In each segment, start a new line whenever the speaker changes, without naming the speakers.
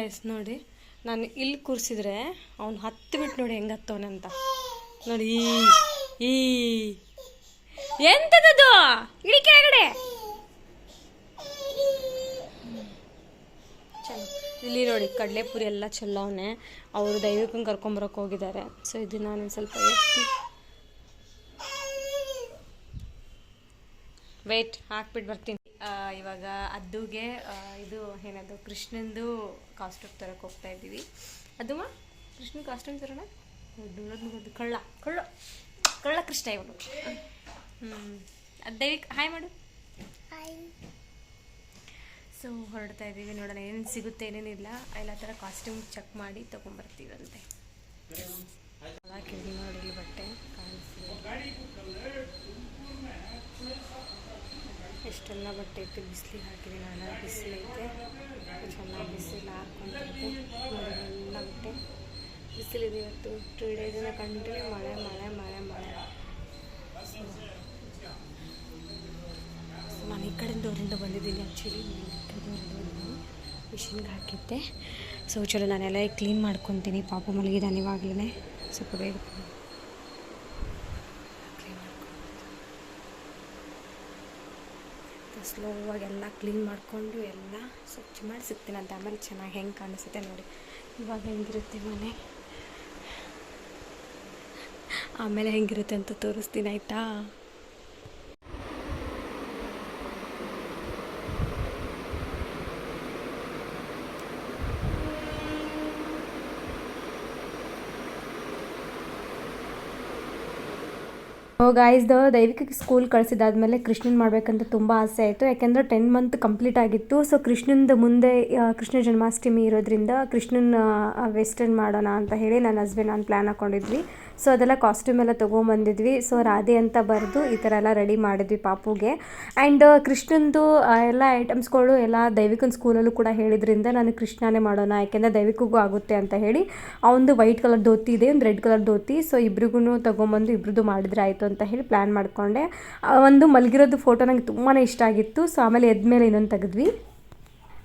Guys ನೋಡಿ, ನಾನು ಇಲ್ಲಿ ಕೂರಿಸಿದ್ರೆ ಅವ್ನು ಹತ್ತು ಬಿಟ್ಟು ನೋಡಿ ಹೆಂಗೆ ಹತ್ತವನಂತ ನೋಡಿ. ಈ ಎಂಥದ್ದು ಇಳಿ ಕೆಳಗಡೆ. ಚಲೋ ಇಲ್ಲಿ ನೋಡಿ ಕಡಲೆಪುರಿ ಎಲ್ಲ ಚೆಲ್ಲವನೆ. ಅವರು ದೈವಿಕನ ಕರ್ಕೊಂಬರಕ್ಕೆ ಹೋಗಿದ್ದಾರೆ. ಸೊ ಇದು ನಾನು ಸ್ವಲ್ಪ ಎತ್ತಿ ವೇಟ್ ಹಾಕ್ಬಿಟ್ಟು ಬರ್ತೀನಿ. ಇವಾಗ ಅದ್ದುಗೆ ಇದು ಏನದು ಕೃಷ್ಣಂದು ಕಾಸ್ಟ್ಯೂಮ್ ತರಕ್ಕೆ ಹೋಗ್ತಾ ಇದ್ದೀವಿ. ಅದುಮ್ಮ ಕೃಷ್ಣ ಕಾಸ್ಟ್ಯೂಮ್ ತರೋಣ. ಕಳ್ಳ ಕಳ್ಳ ಕಳ್ಳ ಕೃಷ್ಣ ಇವನು. ದೈವಿಕ್ ಹಾಯ್ ಮಾಡು. ಸೊ ಹೊರಡ್ತಾ ಇದ್ದೀವಿ, ನೋಡೋಣ ಏನೇನು ಸಿಗುತ್ತೆ ಏನೇನಿಲ್ಲ. ಎಲ್ಲ ಥರ ಕಾಸ್ಟ್ಯೂಮ್ ಚೆಕ್ ಮಾಡಿ ತೊಗೊಂಬರ್ತೀವಂತೆ. ಹಾಕಿದ್ವಿ ನೋಡಿ ಇಲ್ಲಿ ಬಟ್ಟೆ ಕಾಣಿಸ್ತೀವಿ. ಎಷ್ಟೆಲ್ಲ ಬಟ್ಟೆ ಇತ್ತು, ಬಿಸಿಲಿಗೆ ಹಾಕಿದ್ದೀನಿ ನಾನು. ಬಿಸಿಲೈತೆ, ಚೆನ್ನಾಗಿ ಬಿಸಿಲು ಹಾಕ್ಕೊಂತಿರ್ತೆ ನೋಡಿ. ಎಲ್ಲ ಬಟ್ಟೆ ಬಿಸಿಲಿದೆ ಇವತ್ತು. 3 ಡೇಸಿಂದ ಕಂಟಿನ್ಯೂ ಮಳೆ ಮಳೆ ಮಳೆ ಮಳೆ. ನಾನು ಈ ಕಡೆಯಿಂದ ಅವರಿಂದ ಬಂದಿದ್ದೀನಿ. ಆ್ಯಕ್ಚುಲಿ ಮಿಷಿನ್ಗೆ ಹಾಕಿದ್ದೆ. ಸೊ ಚಲೋ ನಾನೆಲ್ಲ ಕ್ಲೀನ್ ಮಾಡ್ಕೊತೀನಿ. ಪಾಪ ಮಲಗಿದ್ದಾನೆ ಇವಾಗಲೇ, ಸ್ವಲ್ಪ ಬೇಗ ಸ್ಲೋವಾಗೆಲ್ಲ ಕ್ಲೀನ್ ಮಾಡಿಕೊಂಡು ಎಲ್ಲ ಸ್ವಚ್ಛ ಮಾಡಿ ಸಿಗ್ತೀನಿ ಅಂತ. ಆಮೇಲೆ ಚೆನ್ನಾಗಿ ಹೆಂಗೆ ಕಾಣಿಸುತ್ತೆ ನೋಡಿ. ಇವಾಗ ಹೆಂಗಿರುತ್ತೆ ಮನೆ, ಆಮೇಲೆ ಹೆಂಗಿರುತ್ತೆ ಅಂತ ತೋರಿಸ್ತೀನಿ ಆಯಿತಾ. ಗಾಯ್ಸ್ದು ದೈವಿಕಕ್ಕೆ ಸ್ಕೂಲ್ ಕಳಿಸಿದಾದ್ಮೇಲೆ ಕೃಷ್ಣನ್ ಮಾಡಬೇಕಂತ ತುಂಬ ಆಸೆ ಆಯಿತು. ಯಾಕೆಂದರೆ 10 ಮಂತ್ ಕಂಪ್ಲೀಟ್ ಆಗಿತ್ತು. ಸೊ ಕೃಷ್ಣಂದು ಮುಂದೆ ಕೃಷ್ಣ ಜನ್ಮಾಷ್ಟಮಿ ಇರೋದ್ರಿಂದ ಕೃಷ್ಣನ ವೆಸ್ಟರ್ನ್ ಮಾಡೋಣ ಅಂತ ಹೇಳಿ ನನ್ನ ಹಸ್ಬೆಂಡ್ ನಾನು ಪ್ಲ್ಯಾನ್ ಹಾಕ್ಕೊಂಡಿದ್ವಿ. ಸೊ ಅದೆಲ್ಲ ಕಾಸ್ಟ್ಯೂಮ್ ಎಲ್ಲ ತೊಗೊಂಬಂದಿದ್ವಿ. ಸೊ ರಾಧೆ ಅಂತ ಬರೆದು ಈ ಥರ ಎಲ್ಲ ರೆಡಿ ಮಾಡಿದ್ವಿ ಪಾಪುಗೆ. ಆ್ಯಂಡ್ ಕೃಷ್ಣಂದು ಎಲ್ಲ ಐಟಮ್ಸ್ಗಳು ಎಲ್ಲ ದೈವಿಕನ ಸ್ಕೂಲಲ್ಲೂ ಕೂಡ ಹೇಳಿದ್ರಿಂದ ನಾನು ಕೃಷ್ಣನೇ ಮಾಡೋಣ, ಯಾಕೆಂದರೆ ದೈವಿಕಗೂ ಆಗುತ್ತೆ ಅಂತ ಹೇಳಿ. ಅವನದು ವೈಟ್ ಕಲರ್ ಧೋತಿ ಇದೆ, ಒಂದು ರೆಡ್ ಕಲರ್ ಧೋತಿ. ಸೊ ಇಬ್ರಿಗೂ ತೊಗೊಂಬಂದು ಇಬ್ರದ್ದು ಮಾಡಿದ್ರೆ ಆಯಿತು ಅಂತ ಹೇಳಿ ಪ್ಲ್ಯಾನ್ ಮಾಡಿಕೊಂಡೆ. ಒಂದು ಮಲಗಿರೋದು ಫೋಟೋ ನನಗೆ ತುಂಬಾ ಇಷ್ಟ ಆಗಿತ್ತು. ಸೊ ಆಮೇಲೆ ಎದ್ಮೇಲೆ ಇನ್ನೊಂದು ತೆಗೆದ್ವಿ.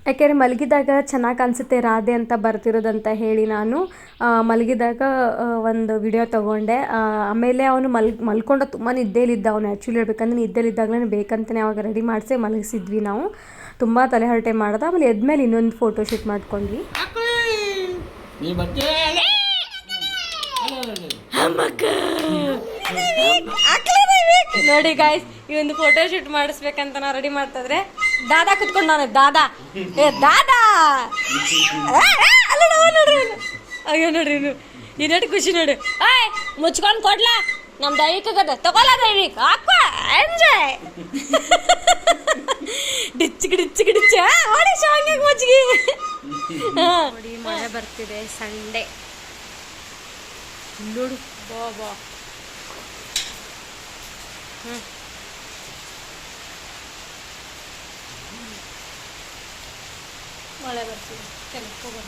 ಯಾಕೆಂದರೆ ಮಲಗಿದಾಗ ಚೆನ್ನಾಗಿ ಕಾಣಿಸುತ್ತೆ ರಾಧೆ ಅಂತ ಬರ್ತಿರೋದಂತ ಹೇಳಿ ನಾನು ಮಲಗಿದಾಗ ಒಂದು ವಿಡಿಯೋ ತೊಗೊಂಡೆ. ಆಮೇಲೆ ಅವನು ಮಲ್ಕೊಂಡು ತುಂಬ ನಿದ್ದೆಲಿದ್ದ. ಅವನು ಆ್ಯಕ್ಚುಲಿ ಹೇಳ್ಬೇಕಂದ್ರೆ ನಿದ್ದೆಲಿದ್ದಾಗಲೇ ಬೇಕಂತಲೇ ಅವಾಗ ರೆಡಿ ಮಾಡಿಸಿ ಮಲಗಿಸಿದ್ವಿ ನಾವು. ತುಂಬ ತಲೆಹರಟೆ ಮಾಡ್ದೆ. ಆಮೇಲೆ ಎದ್ಮೇಲೆ ಇನ್ನೊಂದು ಫೋಟೋ ಶೂಟ್ ಮಾಡ್ಕೊಂಡ್ವಿ. ನೋಡಿ ಗಾಯ್ಸ್, ಈ ಒಂದು ಫೋಟೋ ಶೂಟ್ ಮಾಡಿಸ್ಬೇಕಂತ ನಾವು ರೆಡಿ ಮಾಡ್ತಿದ್ರೆ ದಾದಾ ಕುತ್ಕೊಂಡು ನಾನು ದಾದಾ ದಾದಾ ನೋಡ್ರಿ. ಅಯ್ಯೋ ನೋಡ್ರಿ ಇನ್ನೆಟ್ಟು ಖುಷಿ ನೋಡಿ. ಆಯ್ ಮುಚ್ಕೊಂಡು ಕೊಡ್ಲಾ ನಮ್ಮ ದೈವಿಕದ ತಗೊಲ್ಲ ದೈವಿಕ ಹಾಕ ಎಂಜಾಯ್. ಡಿಚ್ಚಿಗೆ ಡಿಚ್ಚಿಗೆ ಡಿಚ್ಚ ನೋಡಿ ಶಾಂಗಿಗೆ ಮುಚ್ಚಿಗೆ. ನೋಡಿ ಮಳೆ ಬರ್ತಿದೆ, ಸಂಡೇ ನೋಡು ಬಾ ಬಾ. ಮಳೆ ಬರ್ತಿದೆ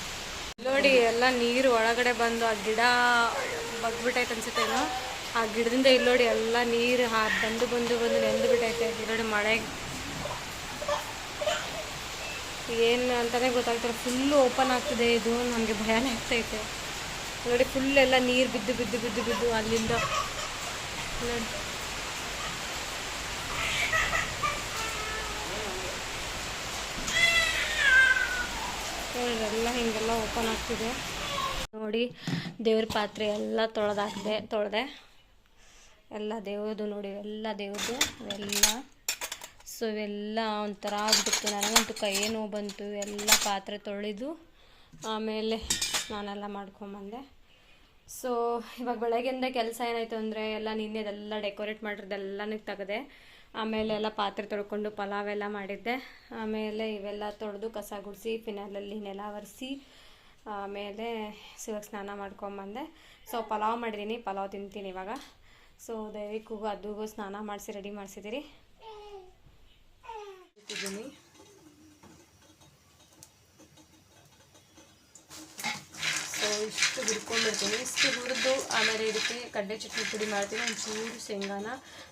ನೋಡಿ. ಎಲ್ಲ ನೀರು ಒಳಗಡೆ ಬಂದು ಆ ಗಿಡ ಬಗ್ಬಿಟ್ಟೈತೆ ಅನ್ಸುತ್ತೇನೋ. ಆ ಗಿಡದಿಂದ ಇಲ್ಲಿ ನೋಡಿ ಎಲ್ಲ ನೀರು ಬಂದು ಬಂದು ಬಂದು ನೆಂದು ಬಿಟ್ಟೈತೆ. ನೋಡಿ ಮಳೆ ಏನು ಅಂತಲೇ ಗೊತ್ತಾಗ್ತಾರೆ. ಫುಲ್ಲು ಓಪನ್ ಆಗ್ತಿದೆ ಇದು. ನನಗೆ ಭಯನೇ ಆಗ್ತೈತೆ ನೋಡಿ. ಫುಲ್ ಎಲ್ಲ ನೀರು ಬಿದ್ದು ಬಿದ್ದು ಬಿದ್ದು ಬಿದ್ದು ಅಲ್ಲಿಂದ ನೋಡಿ. ಎಲ್ಲ ಹಿಂಗೆಲ್ಲ ಓಪನ್ ಆಗ್ತಿದೆ ನೋಡಿ. ದೇವ್ರ ಪಾತ್ರೆ ಎಲ್ಲ ತೊಳೆದೆ ಎಲ್ಲ ದೇವ್ರದ್ದು ನೋಡಿ. ಎಲ್ಲ ದೇವ್ರದ್ದು ಇವೆಲ್ಲ. ಸೊ ಇವೆಲ್ಲ ಒಂಥರ ಆಗ್ಬಿಟ್ಟು ನನಗಂತೂ ಕೈ ನೋವು ಬಂತು. ಎಲ್ಲ ಪಾತ್ರೆ ತೊಳೆದು ಆಮೇಲೆ ಸ್ನಾನೆಲ್ಲ ಮಾಡ್ಕೊಂಬಂದೆ. ಸೊ ಇವಾಗ ಬೆಳಗ್ಗೆಯಿಂದ ಕೆಲಸ ಏನಾಯಿತು ಅಂದರೆ ಎಲ್ಲ ನಿನ್ನೆದೆಲ್ಲ ಡೆಕೋರೇಟ್ ಮಾಡಿರೋದೆಲ್ಲನೂ ತೆಗೆದೆ. ಆಮೇಲೆ ಎಲ್ಲ ಪಾತ್ರೆ ತೊಳ್ಕೊಂಡು ಪಲಾವೆಲ್ಲ ಮಾಡಿದ್ದೆ. ಆಮೇಲೆ ಇವೆಲ್ಲ ತೊಳೆದು ಕಸ ಗುಡಿಸಿ ಫಿನಾಲಲ್ಲಿ ನೆಲ ಒರೆಸಿ ಆಮೇಲೆ ಇವಾಗ ಸ್ನಾನ ಮಾಡ್ಕೊಂಬಂದೆ. ಸೊ ಪಲಾವ್ ಮಾಡಿದ್ದೀನಿ, ಪಲಾವ್ ತಿಂತೀನಿ ಇವಾಗ. ಸೊ ದೈವಿಕಗೂ ಅದುಗೂ ಸ್ನಾನ ಮಾಡಿಸಿ ರೆಡಿ ಮಾಡಿಸಿದ್ದೀರಿ. ಸೊ ಇಷ್ಟು ಹುರ್ಕೊಂಡ್ಬಿಡ್ತೀನಿ. ಇಷ್ಟು ಹುರಿದು ಆಮೇಲೆ ಇದಕ್ಕೆ ಕಡಲೆ ಚಟ್ನಿ ಪುಡಿ ಮಾಡ್ತೀನಿ. ಒಂಚೂರು ಶೇಂಗಾನ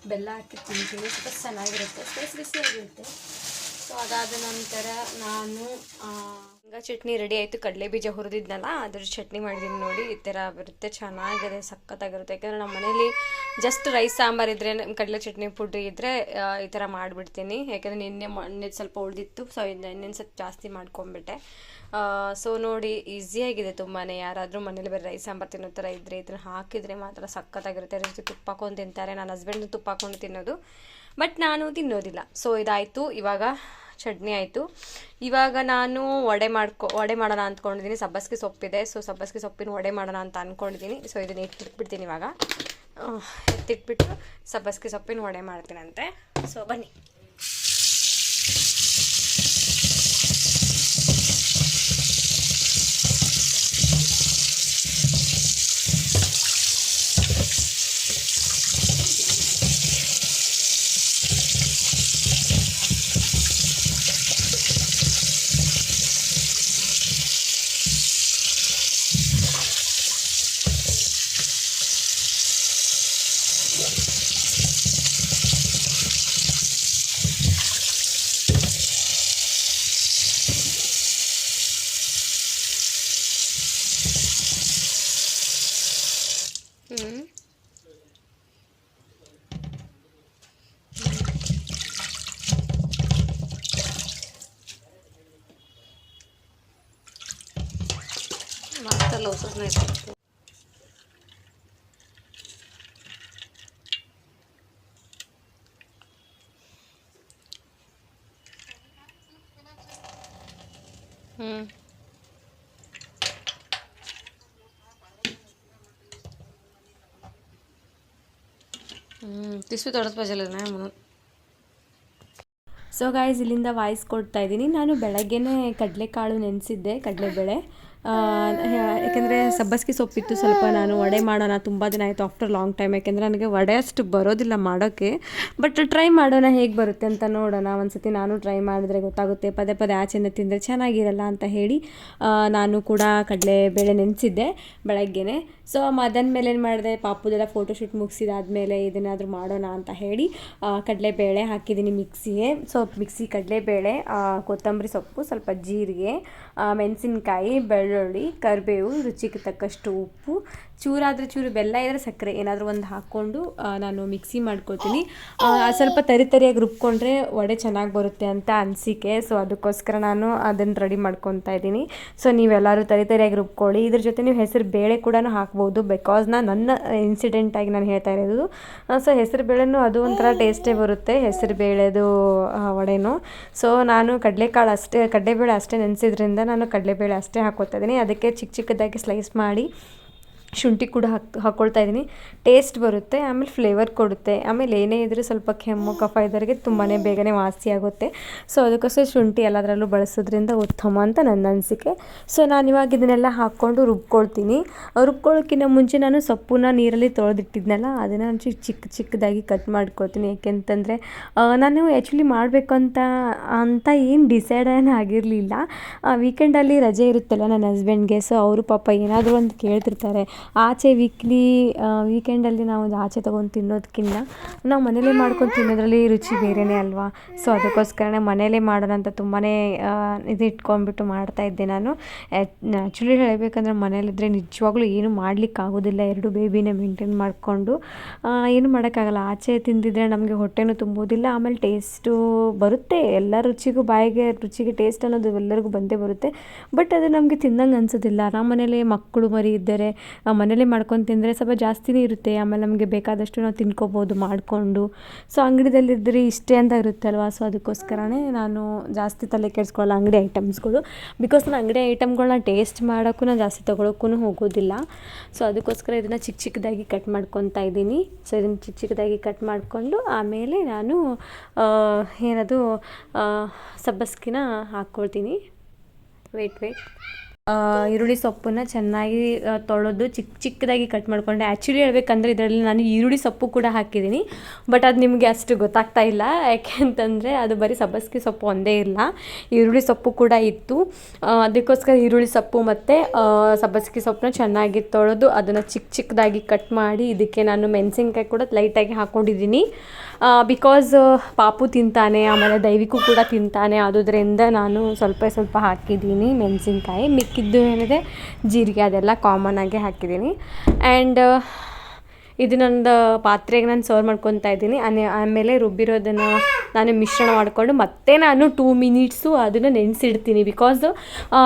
ಬೆಲ್ಲ ಹಾಕಿ ತಿಂತೀನಿ. ಸ್ವಲ್ಪ ಚೆನ್ನಾಗಿರುತ್ತೆ, ಬಿಸಿಯಾಗಿರುತ್ತೆ. ಸೊ ಅದಾದ ನಂತರ ನಾನು ಶೇಂಗಾ ಚಟ್ನಿ ರೆಡಿ ಆಯಿತು. ಕಡಲೆ ಬೀಜ ಹುರಿದಿದ್ನಲ್ಲ ಅದ್ರ ಚಟ್ನಿ ಮಾಡಿದ್ದೀನಿ ನೋಡಿ. ಈ ಥರ ಬರುತ್ತೆ, ಚೆನ್ನಾಗಿದೆ, ಸಖತ್ತಾಗಿರುತ್ತೆ. ಯಾಕಂದರೆ ನಮ್ಮ ಮನೇಲಿ ಜಸ್ಟ್ ರೈಸ್ ಸಾಂಬಾರು ಇದ್ದರೆ, ಕಡಲೆ ಚಟ್ನಿ ಪುಡಿ ಇದ್ದರೆ ಈ ಥರ ಮಾಡಿಬಿಡ್ತೀನಿ. ಯಾಕಂದರೆ ನಿನ್ನೆ ಸ್ವಲ್ಪ ಉಳಿದಿತ್ತು, ಸೊ ಇನ್ನೇನು ಸ್ವಲ್ಪ ಜಾಸ್ತಿ ಮಾಡ್ಕೊಂಬಿಟ್ಟೆ. ಸೊ ನೋಡಿ, ಈಸಿಯಾಗಿದೆ ತುಂಬಾ. ಯಾರಾದರೂ ಮನೇಲಿ ಬರೀ ರೈಸ್ ಸಾಂಬಾರು ತಿನ್ನೋ ಥರ ಇದ್ದರೆ ಇದನ್ನು ಹಾಕಿದರೆ ಮಾತ್ರ ಸಖತ್ತಾಗಿರುತ್ತೆ. ಅದ್ರ ಜೊತೆ ತುಪ್ಪ ಹಾಕೊಂಡು ತಿಂತಾರೆ. ನನ್ನ ಹಸ್ಬೆಂಡ್ ತುಪ್ಪ ಹಾಕ್ಕೊಂಡು ತಿನ್ನೋದು, ಬಟ್ ನಾನು ತಿನ್ನೋದಿಲ್ಲ. ಸೊ ಇದಾಯಿತು. ಇವಾಗ ಚಟ್ನಿ ಆಯಿತು. ಇವಾಗ ನಾನು ವಡೆ ಮಾಡೋಣ ಅಂದ್ಕೊಂಡಿದ್ದೀನಿ. ಸಬ್ಬಸಿಗೆ ಸೊಪ್ಪಿದೆ, ಸೊ ಸಬ್ಬಸಿಗೆ ಸೊಪ್ಪಿನ ವಡೆ ಮಾಡೋಣ ಅಂತ ಅಂದ್ಕೊಂಡಿದ್ದೀನಿ. ಸೊ ಇದನ್ನು ಎತ್ತಿಟ್ಬಿಡ್ತೀನಿ. ಇವಾಗ ಎತ್ತಿಟ್ಬಿಟ್ಟು ಸಬ್ಬಸಿಗೆ ಸೊಪ್ಪಿನ ವಡೆ ಮಾಡ್ತೀನಂತೆ. ಸೊ ಬನ್ನಿ. ಲೋಸಸ್ನ ಇತ್ತು. ತಿಸ್ವಿ ತೊಡಸ್ ಬಜಲ್ಲ म्हणून. ಸೊ ಗಾಯ್ಸ್, ಇಲ್ಲಿಂದ ವಾಯ್ಸ್ ಕೊಡ್ತಾ ಇದ್ದೀನಿ. ನಾನು ಬೆಳಗ್ಗೆನೇ ಕಡಲೆಕಾಳು ನೆನೆಸಿದ್ದೆ, ಕಡಲೆಬೇಳೆ. ಯಾಕೆಂದರೆ ಸಬ್ಬಸಿಗೆ ಸೊಪ್ಪಿತ್ತು ಸ್ವಲ್ಪ. ನಾನು ವಡೆ ಮಾಡೋಣ, ತುಂಬ ದಿನ ಆಯಿತು ಆಫ್ಟರ್ ಲಾಂಗ್ ಟೈಮ್. ಯಾಕೆಂದರೆ ನನಗೆ ವಡೆ ಅಷ್ಟು ಬರೋದಿಲ್ಲ ಮಾಡೋಕ್ಕೆ, ಬಟ್ ಟ್ರೈ ಮಾಡೋಣ ಹೇಗೆ ಬರುತ್ತೆ ಅಂತ ನೋಡೋಣ. ಒಂದು ಸತಿ ನಾನು ಟ್ರೈ ಮಾಡಿದ್ರೆ ಗೊತ್ತಾಗುತ್ತೆ. ಪದೇ ಪದೇ ಆಚೆಯಿಂದ ತಿಂದರೆ ಚೆನ್ನಾಗಿರಲ್ಲ ಅಂತ ಹೇಳಿ ನಾನು ಕೂಡ ಕಡಲೆಬೇಳೆ ನೆನೆಸಿದ್ದೆ ಬೆಳಗ್ಗೆನೆ. ಸೊ ಮಧ್ಯಾಹ್ನ ಮೇಲೆ ಏನು ಮಾಡಿದೆ, ಪಾಪುದೆಲ್ಲ ಫೋಟೋಶೂಟ್ ಮುಗಿಸಿದಾದ್ಮೇಲೆ ಇದನ್ನಾದರೂ ಮಾಡೋಣ ಅಂತ ಹೇಳಿ ಕಡಲೆಬೇಳೆ ಹಾಕಿದ್ದೀನಿ ಮಿಕ್ಸಿಗೆ. ಸೊ ಮಿಕ್ಸಿ ಕಡಲೆಬೇಳೆ, ಕೊತ್ತಂಬರಿ ಸೊಪ್ಪು, ಸ್ವಲ್ಪ ಜೀರಿಗೆ, ಮೆಣಸಿನ್ಕಾಯಿ, ಬೆಳ್ಳುಳ್ಳಿ, ಕರಿಬೇವು, ರುಚಿಗೆ ತಕ್ಕಷ್ಟು ಉಪ್ಪು, ಚೂರಾದರೆ ಚೂರು ಬೆಲ್ಲ ಇದ್ದರೆ ಸಕ್ಕರೆ ಏನಾದರೂ ಒಂದು ಹಾಕ್ಕೊಂಡು ನಾನು ಮಿಕ್ಸಿ ಮಾಡ್ಕೊಳ್ತೀನಿ. ಸ್ವಲ್ಪ ತರಿಯಾಗಿ ರುಬ್ಕೊಂಡ್ರೆ ವಡೆ ಚೆನ್ನಾಗಿ ಬರುತ್ತೆ ಅಂತ ಅನಿಸಿಕೆ. ಸೊ ಅದಕ್ಕೋಸ್ಕರ ನಾನು ಅದನ್ನು ರೆಡಿ ಮಾಡ್ಕೊತಾ ಇದ್ದೀನಿ. ಸೊ ನೀವೆಲ್ಲರೂ ತರಿಯಾಗಿ ರುಬ್ಕೊಳ್ಳಿ. ಇದ್ರ ಜೊತೆ ನೀವು ಹೆಸರು ಬೇಳೆ ಕೂಡ ಹಾಕ್ಬೋದು. ಬಿಕಾಸ್ ನನ್ನ ಇನ್ಸಿಡೆಂಟಾಗಿ ನಾನು ಹೇಳ್ತಾ ಇರೋದು. ಸೊ ಹೆಸರು ಬೇಳೆನೂ ಅದು ಒಂಥರ ಟೇಸ್ಟೇ ಬರುತ್ತೆ, ಹೆಸರು ಬೇಳೆದು ವಡೆನೂ. ಸೊ ನಾನು ಕಡಲೆಬೇಳೆ ಅಷ್ಟೇ ನೆನೆಸಿದ್ರಿಂದ ನಾನು ಕಡಲೆಬೇಳೆ ಅಷ್ಟೇ ಹಾಕ್ಕೊತಾ ಇದ್ದೀನಿ. ಅದಕ್ಕೆ ಚಿಕ್ಕದಾಗಿ ಸ್ಲೈಸ್ ಮಾಡಿ ಶುಂಠಿ ಕೂಡ ಹಾಕ್ಕೊಳ್ತಾ ಇದ್ದೀನಿ. ಟೇಸ್ಟ್ ಬರುತ್ತೆ, ಆಮೇಲೆ ಫ್ಲೇವರ್ ಕೊಡುತ್ತೆ. ಆಮೇಲೆ ಏನೇ ಇದ್ದರೂ ಸ್ವಲ್ಪ ಕೆಮ್ಮು ಕಫ ಇದ್ದವರಿಗೆ ತುಂಬಾ ಬೇಗನೆ ವಾಸಿ ಆಗುತ್ತೆ. ಸೊ ಅದಕ್ಕೋಸ್ಕರ ಶುಂಠಿ ಎಲ್ಲದರಲ್ಲೂ ಬಳಸೋದ್ರಿಂದ ಉತ್ತಮ ಅಂತ ನನ್ನ ಅನಿಸಿಕೆ. ಸೊ ನಾನು ಇವಾಗ ಇದನ್ನೆಲ್ಲ ಹಾಕ್ಕೊಂಡು ರುಬ್ಕೊಳ್ತೀನಿ. ರುಬ್ಕೊಳ್ಳೋಕ್ಕಿಂತ ಮುಂಚೆ ನಾನು ಸೊಪ್ಪನ್ನ ನೀರಲ್ಲಿ ತೊಳೆದಿಟ್ಟಿದ್ನಲ್ಲ, ಅದನ್ನು ಚಿಕ್ಕದಾಗಿ ಕಟ್ ಮಾಡ್ಕೊಳ್ತೀನಿ. ಯಾಕೆಂತಂದರೆ ನಾನು ಆ್ಯಕ್ಚುಲಿ ಮಾಡಬೇಕು ಅಂತ ಏನು ಡಿಸೈಡ್ ಆಗಿರಲಿಲ್ಲ. ವೀಕೆಂಡಲ್ಲಿ ರಜೆ ಇರುತ್ತಲ್ಲ ನನ್ನ ಹಸ್ಬೆಂಡ್ಗೆ. ಸೊ ಅವರು ಪಾಪ ಏನಾದರೂ ಒಂದು ಕೇಳ್ತಿರ್ತಾರೆ. ಆಚೆ ವೀಕೆಂಡಲ್ಲಿ ನಾವು ಆಚೆ ತೊಗೊಂಡು ತಿನ್ನೋದಕ್ಕಿಂತ ನಾವು ಮನೇಲೇ ಮಾಡ್ಕೊಂಡು ತಿನ್ನೋದ್ರಲ್ಲಿ ರುಚಿ ಬೇರೆಯೇ ಅಲ್ವಾ. ಸೊ ಅದಕ್ಕೋಸ್ಕರನೇ ಮನೇಲೇ ಮಾಡೋಣ ಅಂತ ತುಂಬಾ ಇದು ಇಟ್ಕೊಂಡ್ಬಿಟ್ಟು ಮಾಡ್ತಾಯಿದ್ದೆ ನಾನು. ಆ್ಯಕ್ಚುಲಿ ಹೇಳಬೇಕಂದ್ರೆ ಮನೇಲಿದ್ದರೆ ನಿಜವಾಗ್ಲೂ ಏನು ಮಾಡಲಿಕ್ಕಾಗೋದಿಲ್ಲ. 2 ಬೇಬಿನೇ ಮೇಂಟೈನ್ ಮಾಡಿಕೊಂಡು ಏನು ಮಾಡೋಕ್ಕಾಗಲ್ಲ. ಆಚೆ ತಿಂದಿದ್ರೆ ನಮಗೆ ಹೊಟ್ಟೆನೂ ತುಂಬೋದಿಲ್ಲ, ಆಮೇಲೆ ಟೇಸ್ಟು ಬರುತ್ತೆ. ಎಲ್ಲ ರುಚಿಗೆ ಟೇಸ್ಟ್ ಅನ್ನೋದು ಎಲ್ಲರಿಗೂ ಬಂದೇ ಬರುತ್ತೆ, ಬಟ್ ಅದು ನಮಗೆ ತಿನ್ನಂಗೆ ಅನಿಸೋದಿಲ್ಲ. ನಮ್ಮ ಮನೇಲಿ ಮಕ್ಕಳು ಮರಿ ಇದ್ದರೆ ಮನೇಲೇ ಮಾಡ್ಕೊಂಡು ತಿಂದರೆ ಸ್ವಲ್ಪ ಜಾಸ್ತಿನೇ ಇರುತ್ತೆ. ಆಮೇಲೆ ನಮಗೆ ಬೇಕಾದಷ್ಟು ನಾವು ತಿನ್ಕೋಬೋದು ಮಾಡಿಕೊಂಡು. ಸೊ ಅಂಗಡಿದಲ್ಲಿದ್ದರೆ ಇಷ್ಟೇ ಅಂತ ಇರುತ್ತೆ ಅಲ್ವಾ. ಸೊ ಅದಕ್ಕೋಸ್ಕರನೇ ನಾನು ಜಾಸ್ತಿ ತಲೆ ಕೆಡಿಸ್ಕೊಳ್ಳಲ್ಲ ಅಂಗಡಿ ಐಟಮ್ಸ್ಗಳು. ಬಿಕಾಸ್ ನಾನು ಅಂಗಡಿ ಐಟಮ್ಗಳನ್ನ ಟೇಸ್ಟ್ ಮಾಡೋಕ್ಕೂ ನಾನು ಜಾಸ್ತಿ ತೊಗೊಳಕ್ಕೂ ಹೋಗೋದಿಲ್ಲ. ಸೊ ಅದಕ್ಕೋಸ್ಕರ ಇದನ್ನು ಚಿಕ್ಕದಾಗಿ ಕಟ್ ಮಾಡ್ಕೊತಾ ಇದ್ದೀನಿ. ಸೊ ಇದನ್ನು ಚಿಕ್ಕದಾಗಿ ಕಟ್ ಮಾಡಿಕೊಂಡು ಆಮೇಲೆ ನಾನು ಸಬ್ಬಸ್ಗಿನ ಹಾಕ್ಕೊಳ್ತೀನಿ. ವೇಟ್ ಈರುಳ್ಳಿ ಸೊಪ್ಪನ್ನು ಚೆನ್ನಾಗಿ ತೊಳೆದು ಚಿಕ್ಕದಾಗಿ ಕಟ್ ಮಾಡಿಕೊಂಡೆ. ಆ್ಯಕ್ಚುಲಿ ಹೇಳ್ಬೇಕಂದ್ರೆ ಇದರಲ್ಲಿ ನಾನು ಈರುಳ್ಳಿ ಸೊಪ್ಪು ಕೂಡ ಹಾಕಿದ್ದೀನಿ, ಬಟ್ ಅದು ನಿಮಗೆ ಅಷ್ಟು ಗೊತ್ತಾಗ್ತಾ ಇಲ್ಲ. ಯಾಕೆ ಅಂತಂದರೆ ಅದು ಬರೀ ಸಬ್ಬಸಿಗೆ ಸೊಪ್ಪು ಒಂದೇ ಇಲ್ಲ, ಈರುಳ್ಳಿ ಸೊಪ್ಪು ಕೂಡ ಇತ್ತು. ಅದಕ್ಕೋಸ್ಕರ ಈರುಳ್ಳಿ ಸೊಪ್ಪು ಮತ್ತು ಸಬ್ಬಸಿಗೆ ಸೊಪ್ಪನ್ನ ಚೆನ್ನಾಗಿ ತೊಳೆದು ಅದನ್ನು ಚಿಕ್ಕದಾಗಿ ಕಟ್ ಮಾಡಿ ಇದಕ್ಕೆ ನಾನು ಮೆಣಸಿನ್ಕಾಯಿ ಕೂಡ ಲೈಟಾಗಿ ಹಾಕ್ಕೊಂಡಿದ್ದೀನಿ. ಬಿಕಾಸ್ ಪಾಪು ತಿಂತಾನೆ, ಆಮೇಲೆ ದೈವಿಕೂ ಕೂಡ ತಿಂತಾನೆ, ಆದುದರಿಂದ ನಾನು ಸ್ವಲ್ಪ ಹಾಕಿದ್ದೀನಿ ಮೆಣಸಿನ್ಕಾಯಿ. ಮಿಕ್ಕಿದ್ದು ಏನಿದೆ ಜೀರಿಗೆ ಅದೆಲ್ಲ ಕಾಮನ್ ಆಗಿ ಹಾಕಿದ್ದೀನಿ. ಆ್ಯಂಡ್ ಇದು ನಂದು ಪಾತ್ರೆಗೆ ನಾನು ಸರ್ವ್ ಮಾಡ್ಕೊತಾ ಇದ್ದೀನಿ. ಆಮೇಲೆ ರುಬ್ಬಿರೋದನ್ನು ನಾನು ಮಿಶ್ರಣ ಮಾಡಿಕೊಂಡು ಮತ್ತೆ ನಾನು 2 ಮಿನಿಟ್ಸು ಅದನ್ನು ನೆನೆಸಿಡ್ತೀನಿ. ಬಿಕಾಸ್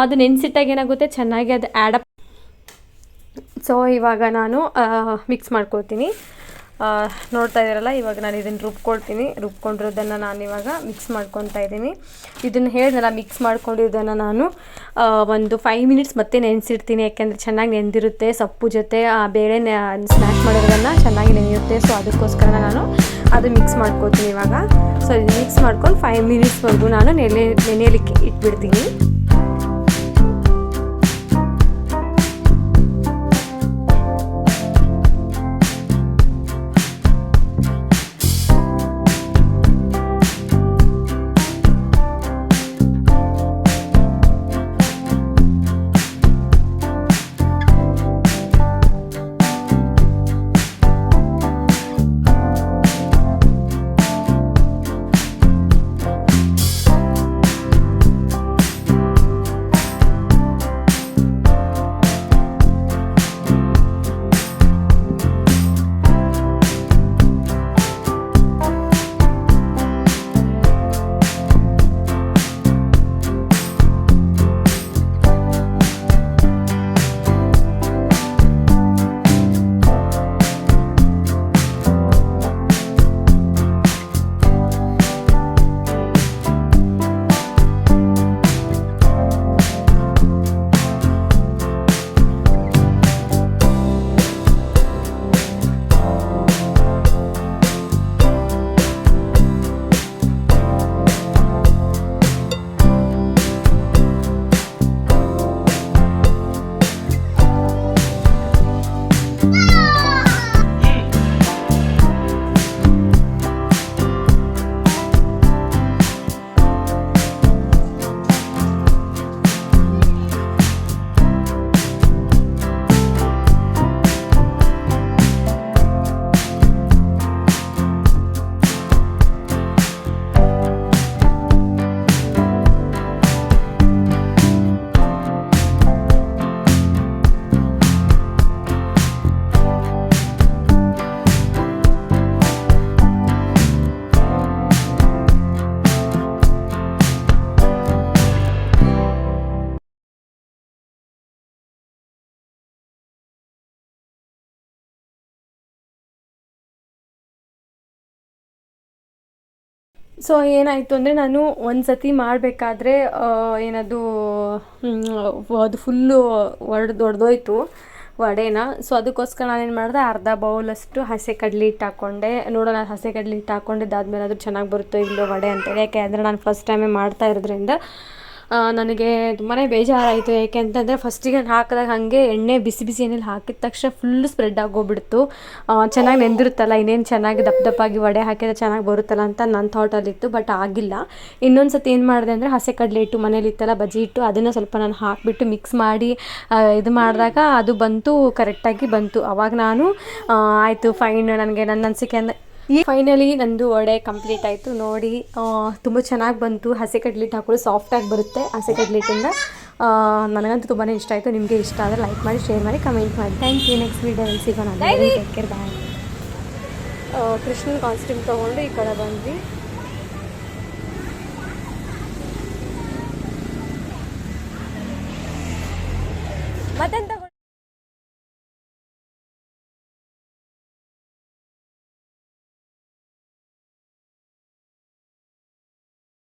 ಅದು ನೆನೆಸಿಟ್ಟಾಗ ಏನಾಗುತ್ತೆ, ಚೆನ್ನಾಗಿ ಅದು ಆ್ಯಡಪ್. ಸೊ ಇವಾಗ ನಾನು ಮಿಕ್ಸ್ ಮಾಡ್ಕೊಳ್ತೀನಿ. ನೋಡ್ತಾ ಇದ್ದೀರಲ್ಲ, ಇವಾಗ ನಾನು ಇದನ್ನು ರುಬ್ಕೊಂಡಿರೋದನ್ನು ನಾನು ಇವಾಗ ಮಿಕ್ಸ್ ಮಾಡ್ಕೊತಾ ಇದ್ದೀನಿ. ಇದನ್ನು ಹೇಳಿದ್ನಲ್ಲ, ಮಿಕ್ಸ್ ಮಾಡ್ಕೊಂಡಿರೋದನ್ನು ನಾನು ಒಂದು 5 ಮಿನಿಟ್ಸ್ ಮತ್ತೆ ನೆನೆಸಿಡ್ತೀನಿ. ಯಾಕೆಂದರೆ ಚೆನ್ನಾಗಿ ನೆನೆದಿರುತ್ತೆ, ಸೊಪ್ಪು ಜೊತೆ ಬೇಳೆ ಸ್ಮ್ಯಾಶ್ ಮಾಡಿರೋದನ್ನು ಚೆನ್ನಾಗಿ ನೆನೆಯುತ್ತೆ. ಸೊ ಅದಕ್ಕೋಸ್ಕರ ನಾನು ಅದು ಮಿಕ್ಸ್ ಮಾಡ್ಕೊತೀನಿ ಇವಾಗ. ಸೊ ಇದು ಮಿಕ್ಸ್ ಮಾಡ್ಕೊಂಡು 5 ಮಿನಿಟ್ಸ್ವರೆಗೂ ನಾನು ನೆನೆಯಲಿಕ್ಕೆ ಇಟ್ಬಿಡ್ತೀನಿ. ಸೊ ಏನಾಯಿತು ಅಂದರೆ, ನಾನು ಒಂದು ಸತಿ ಮಾಡಬೇಕಾದ್ರೆ ಏನದು ಅದು ಫುಲ್ಲು ಒಡೆದೋಯ್ತು ವಡೆನ. ಸೊ ಅದಕ್ಕೋಸ್ಕರ ನಾನೇನು ಮಾಡಿದೆ, ಅರ್ಧ ಬೌಲಷ್ಟು ಹಸಿ ಕಡಲೆ ಹಿಟ್ಟು ಹಾಕ್ಕೊಂಡೆ. ನೋಡೋಣ ಹಸಿ ಕಡಲೆ ಹಿಟ್ಟು ಹಾಕ್ಕೊಂಡಿದ್ದಾದ್ಮೇಲೆ ಅದು ಚೆನ್ನಾಗಿ ಬರುತ್ತೋ ಇಲ್ಲೋ ವಡೆ ಅಂತೇಳಿ. ಯಾಕೆ ಅಂದರೆ ನಾನು ಫಸ್ಟ್ ಟೈಮೇ ಮಾಡ್ತಾ ಇರೋದ್ರಿಂದ ನನಗೆ ತುಂಬಾ ಬೇಜಾರಾಯಿತು. ಏಕೆ ಅಂತಂದರೆ ಫಸ್ಟಿಗೆ ಹಾಕಿದಾಗ ಹಾಗೆ ಎಣ್ಣೆ ಬಿಸಿ ಎಣ್ಣೆಲಿ ಹಾಕಿದ ತಕ್ಷಣ ಫುಲ್ಲು ಸ್ಪ್ರೆಡ್ ಆಗೋಗ್ಬಿಡ್ತು. ಚೆನ್ನಾಗಿ ನೆಂದಿರುತ್ತಲ್ಲ, ಇನ್ನೇನು ಚೆನ್ನಾಗಿ ದಪ್ಪಾಗಿ ವಡೆ ಹಾಕಿದ್ರೆ ಚೆನ್ನಾಗಿ ಬರುತ್ತಲ್ಲ ಅಂತ ನನ್ನ ಥಾಟಲ್ಲಿತ್ತು. ಬಟ್ ಆಗಿಲ್ಲ. ಇನ್ನೊಂದು ಸತಿ ಏನು ಮಾಡಿದೆ ಅಂದರೆ, ಹಸಿ ಕಡಲೆ ಹಿಟ್ಟು ಮನೇಲಿತ್ತಲ್ಲ, ಬಜ್ಜಿ ಹಿಟ್ಟು, ಅದನ್ನು ಸ್ವಲ್ಪ ನಾನು ಹಾಕಿಬಿಟ್ಟು ಮಿಕ್ಸ್ ಮಾಡಿ ಇದು ಮಾಡಿದಾಗ ಅದು ಬಂತು, ಕರೆಕ್ಟಾಗಿ ಬಂತು. ಅವಾಗ ನಾನು ಆಯಿತು ಫೈನ್, ನನಗೆ ನನ್ನ ಅನಿಸಿಕೆ ಅಂದರೆ ಫೈನಲಿ ನಂದು ವಡೆ ಕಂಪ್ಲೀಟ್ ಆಯಿತು. ನೋಡಿ ತುಂಬ ಚೆನ್ನಾಗಿ ಬಂತು. ಹಸಿ ಕಡಲೆ ಹಿಟ್ಟು ಹಾಕೊಳ್ಳಿ, ಸಾಫ್ಟಾಗಿ ಬರುತ್ತೆ ಹಸಿ ಕಡಲೆ ಹಿಟ್ಟಿಂದ. ನನಗಂತೂ ತುಂಬಾ ಇಷ್ಟ ಆಯಿತು. ನಿಮಗೆ ಇಷ್ಟ ಆದರೆ ಲೈಕ್ ಮಾಡಿ, ಶೇರ್ ಮಾಡಿ, ಕಮೆಂಟ್ ಮಾಡಿ. Thank you. ನೆಕ್ಸ್ಟ್ ವೀಡಿಯೋದಲ್ಲಿ ಸಿಗೋಣ. ಟೇಕ್ ಕೇರ್, ಬಾಯ್. ಕೃಷ್ಣನ್ ಕಾಸ್ಟ್ಯೂಮ್ ತೊಗೊಂಡು ಈ ಕಡೆ ಬಂದ್ವಿ. ಮತ್ತೆಂತ